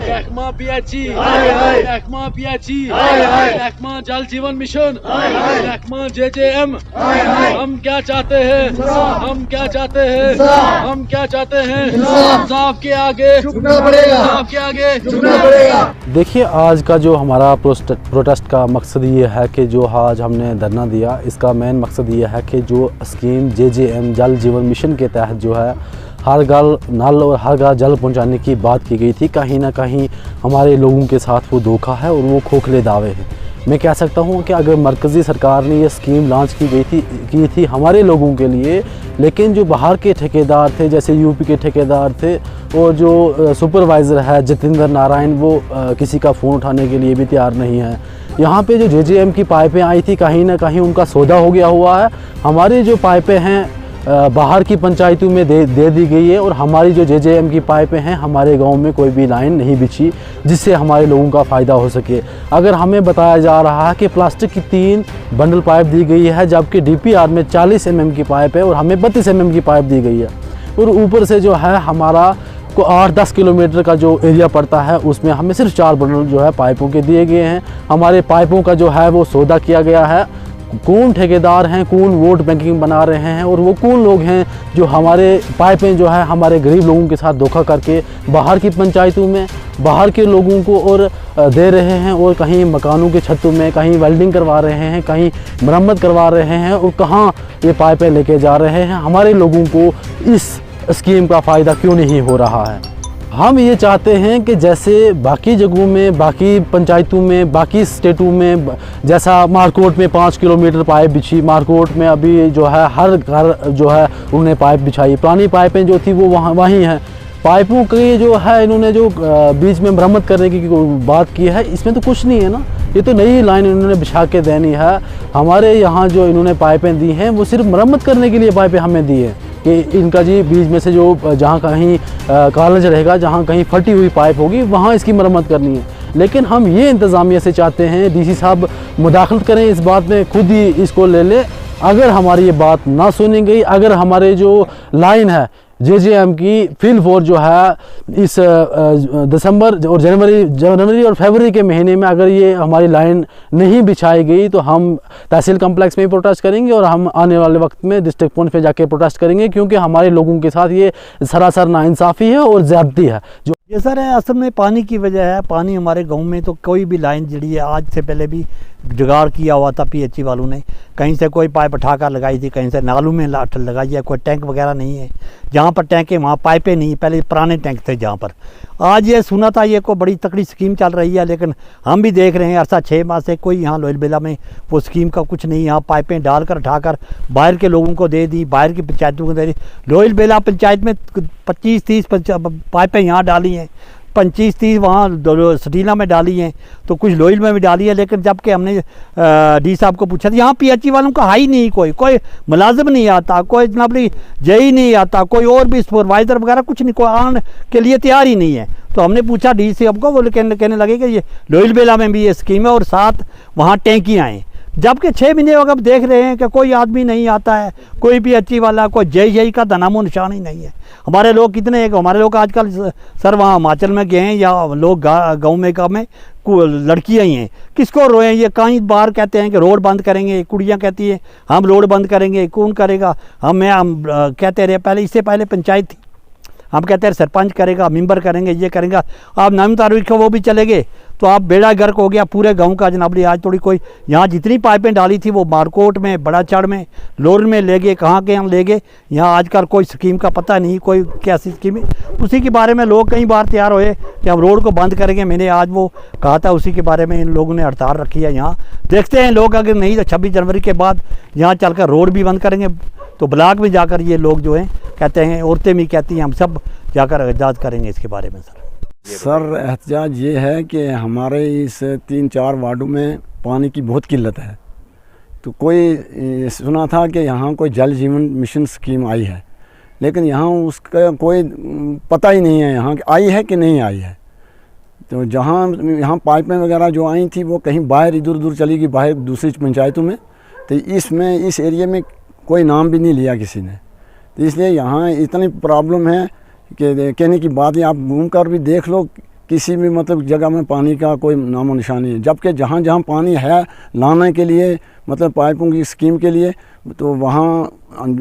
महकमा पीएचई, महकमा पीएचई, महकमा जल जीवन मिशन, महकमा जेजेएम। हम क्या चाहते हैं? हम क्या चाहते हैं? हम क्या चाहते हैं? इंसाफ के आगे झुकना पड़ेगा, इंसाफ के आगे झुकना पड़ेगा। देखिए, आज का जो हमारा प्रोटेस्ट का मकसद ये है कि जो आज हमने धरना दिया, इसका मेन मकसद ये है कि जो स्कीम जेजेएम जल जीवन मिशन के तहत जो है हर घर नल और हर घर जल पहुंचाने की बात की गई थी, कहीं ना कहीं हमारे लोगों के साथ वो धोखा है और वो खोखले दावे हैं। मैं कह सकता हूँ कि अगर मरकज़ी सरकार ने ये स्कीम लॉन्च की थी हमारे लोगों के लिए, लेकिन जो बाहर के ठेकेदार थे, जैसे यूपी के ठेकेदार थे और जो सुपरवाइज़र है जितेंद्र नारायण, वो किसी का फ़ोन उठाने के लिए भी तैयार नहीं है। यहाँ पे जो जेजेएम की पाइपें आई थी, कहीं ना कहीं उनका सौदा हो गया हुआ है। हमारी जो पाइपें हैं बाहर की पंचायतों में दे दी गई है और हमारी जो जेजेएम की पाइपें हैं हमारे गांव में कोई भी लाइन नहीं बिछी जिससे हमारे लोगों का फ़ायदा हो सके। अगर हमें बताया जा रहा है कि प्लास्टिक की 3 बंडल पाइप दी गई है, जबकि डीपीआर में 40 mm की पाइप है और हमें 32 mm की पाइप दी गई है, और ऊपर से जो है हमारा को 8-10 किलोमीटर का जो एरिया पड़ता है उसमें हमें सिर्फ 4 बंडल जो है पाइपों के दिए गए हैं। हमारे पाइपों का जो है वो सौदा किया गया है। कौन ठेकेदार हैं, कौन वोट बैंकिंग बना रहे हैं और वो कौन लोग हैं जो हमारे पाइपें जो है हमारे गरीब लोगों के साथ धोखा करके बाहर की पंचायतों में बाहर के लोगों को और दे रहे हैं, और कहीं मकानों के छतों में कहीं वेल्डिंग करवा रहे हैं, कहीं मरम्मत करवा रहे हैं, और कहाँ ये पाइपें लेके जा रहे हैं। हमारे लोगों को इस स्कीम का फ़ायदा क्यों नहीं हो रहा है? हम ये चाहते हैं कि जैसे बाकी जगहों में, बाकी पंचायतों में, बाकी स्टेटों में, जैसा मारकोट में 5 किलोमीटर पाइप बिछी, मारकोट में अभी जो है हर घर जो है उन्होंने पाइप बिछाई, पुरानी पाइपें जो थी वो वहीं हैं। पाइपों की जो है इन्होंने जो बीच में मरम्मत करने की बात की है, इसमें तो कुछ नहीं है ना, ये तो नई लाइन इन्होंने बिछा के देनी है। हमारे यहाँ जो इन्होंने पाइपें दी हैं वो सिर्फ मरम्मत करने के लिए पाइपें हमें दी है कि इनका जी बीच में से जो जहाँ कहीं कॉलेज रहेगा, जहाँ कहीं फटी हुई पाइप होगी वहाँ इसकी मरम्मत करनी है। लेकिन हम ये इंतज़ामिया से चाहते हैं डीसी साहब मुदाखलत करें इस बात में, खुद ही इसको ले ले। अगर हमारी ये बात ना सुनी गई, अगर हमारे जो लाइन है जेजेएम की फील्ड फोर्स जो है इस दिसंबर और जनवरी और फरवरी के महीने में अगर ये हमारी लाइन नहीं बिछाई गई तो हम तहसील कम्प्लेक्स में प्रोटेस्ट करेंगे और हम आने वाले वक्त में डिस्ट्रिक्ट पॉइंट पे जाके प्रोटेस्ट करेंगे, क्योंकि हमारे लोगों के साथ ये सरासर नाइंसाफ़ी है और ज़्यादती है। जो ये सर है असल में पानी की वजह है। पानी हमारे गांव में तो कोई भी लाइन जड़ी है, आज से पहले भी जुगाड़ किया हुआ था पीएचई वालों ने, कहीं से कोई पाइप उठाकर लगाई थी, कहीं से नालों में लगाई है, कोई टैंक वगैरह नहीं है। जहाँ पर टैंक है वहाँ पाइपें नहीं, पहले पुराने टैंक थे जहाँ पर। आज ये सुना था ये को बड़ी तकड़ी स्कीम चल रही है, लेकिन हम भी देख रहे हैं अरसा 6 माह से कोई यहाँ लोयल बेला में वो स्कीम का कुछ नहीं। यहाँ पाइपें डालकर उठाकर बाहर के लोगों को दे दी, बाहर की पंचायतों को दे दी। लोयल बेला पंचायत में 25-30 पाइपें यहाँ डाली हैं, 25-30 वहाँ सटीला में डाली हैं, तो कुछ लोयल में भी डाली है। लेकिन जबकि हमने डी साहब को पूछा था, यहाँ पीएचई वालों का है ही नहीं, कोई मुलाजिम नहीं आता, कोई जनाबली जेई नहीं आता, कोई और भी सुपरवाइज़र वगैरह कुछ नहीं, कोई आने के लिए तैयार ही नहीं है। तो हमने पूछा डी साहब को, वो कहने लगे कि ये लोयल बेला में भी ये स्कीम है और साथ वहाँ टैंकियाँ हैं। जबकि 6 महीने अगर देख रहे हैं कि कोई आदमी नहीं आता है, कोई भी अच्छी वाला, कोई जय का नामो निशान ही नहीं है। हमारे लोग कितने हैं, हमारे लोग आजकल सर वहाँ हिमाचल में गए हैं या लोग गाँव में लड़कियाँ ही हैं, किसको रोएं? ये कहीं बार कहते हैं कि रोड बंद करेंगे, कुड़ियाँ कहती हैं हम रोड बंद करेंगे, कौन करेगा? हम कहते रहे पहले, इससे पहले पंचायत थी, हम कहते हैं सरपंच करेगा, मेंबर करेंगे, ये करेंगे। आप नाम तारीख वो भी चले गए तो आप बेड़ा गर्क हो गया पूरे गांव का जनाबली। आज थोड़ी कोई यहाँ जितनी पाइपें डाली थी वो मारकोट में, बड़ा चढ़ में, लोर में ले गए, कहाँ के हम ले गए। यहाँ आजकल कोई स्कीम का पता नहीं, कोई कैसी स्कीम है, उसी के बारे में लोग कई बार तैयार हुए कि हम रोड को बंद करेंगे। मैंने आज वो कहा था, उसी के बारे में इन लोगों ने हड़ताल रखी है। यहाँ देखते हैं लोग, अगर नहीं तो 26 जनवरी के बाद यहाँ चल कर रोड भी बंद करेंगे, तो ब्लॉक में जाकर ये लोग जो हैं कहते हैं, औरतें भी कहती हैं, हम सब जाकर एहतजाज करेंगे इसके बारे में। सर एहतजाज ये है कि हमारे इस 3-4 वार्डों में पानी की बहुत किल्लत है। तो कोई सुना था कि यहाँ कोई जल जीवन मिशन स्कीम आई है, लेकिन यहाँ उसका कोई पता ही नहीं है यहाँ आई है कि नहीं आई है। तो जहाँ यहाँ पाइपें वगैरह जो आई थी वो कहीं बाहर इधर उधर चली गई, बाहर दूसरी पंचायतों में। तो इसमें इस एरिया में कोई नाम भी नहीं लिया किसी ने। तो इसलिए यहाँ इतनी प्रॉब्लम है कि कहने की बात है, आप घूम कर भी देख लो किसी भी मतलब जगह में पानी का कोई नामो निशानी है। जबकि जहाँ जहाँ पानी है लाने के लिए मतलब पाइपों की स्कीम के लिए, तो वहाँ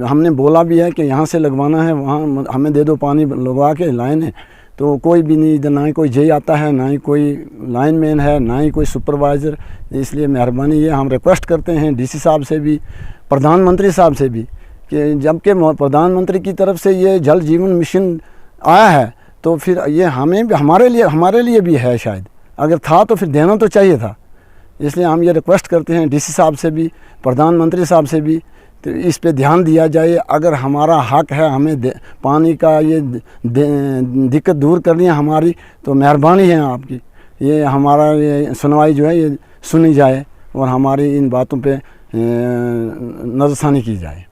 हमने बोला भी है कि यहाँ से लगवाना है, वहाँ हमें दे दो पानी लगवा के लाइन है, तो कोई भी नहीं, इधर ना ही कोई जे आता है, ना ही कोई लाइनमैन है, ना ही कोई सुपरवाइज़र। इसलिए मेहरबानी ये हम रिक्वेस्ट करते हैं डीसी साहब से भी, प्रधानमंत्री साहब से भी, कि जबकि प्रधानमंत्री की तरफ से ये जल जीवन मिशन आया है, तो फिर ये हमें भी हमारे लिए भी है शायद, अगर था तो फिर देना तो चाहिए था। इसलिए हम ये रिक्वेस्ट करते हैं डीसी साहब से भी, प्रधानमंत्री साहब से भी, तो इस पे ध्यान दिया जाए। अगर हमारा हक है, हमें पानी का ये दिक्कत दूर करनी है हमारी, तो मेहरबानी है आपकी, ये हमारा ये सुनवाई जो है ये सुनी जाए और हमारी इन बातों पे नज़रसानी की जाए।